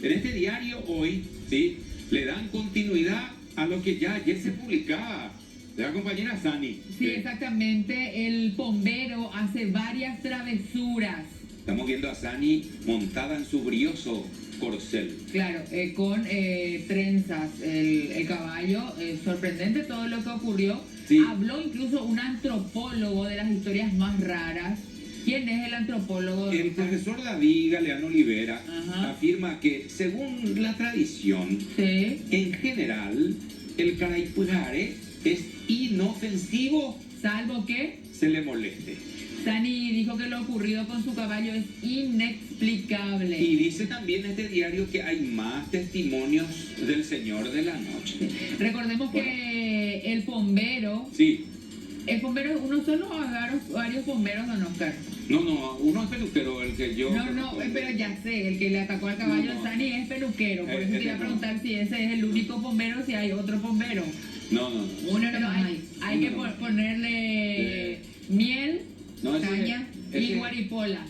En este diario hoy, ¿sí?, le dan continuidad a lo que ya ayer se publicaba de la compañera Sani. Sí, exactamente. El bombero hace varias travesuras. Estamos viendo a Sani montada en su brioso corcel. Claro, con trenzas, el caballo, sorprendente todo lo que ocurrió. Sí. Habló incluso un antropólogo de las historias más raras. ¿Quién es el antropólogo? El profesor David Galeano Olivera Ajá. afirma que, según la tradición, Sí. en general, el caraipujare es inofensivo, Salvo que se le moleste. Sani dijo que lo ocurrido con su caballo es inexplicable. Y dice también este diario que hay más testimonios del Señor de la Noche. Recordemos Bueno. que el bombero, Sí, uno solo o varios bomberos, don Oscar. no, uno es peluquero, el que yo... No, pero ya sé, el que le atacó al caballo No. Sani es peluquero. Por eso Ese quería no. preguntar si ese es el único bombero, si hay otro bombero. No. Uno pero hay que Uno. ponerle miel, No, ese- caña y ese- guaripola.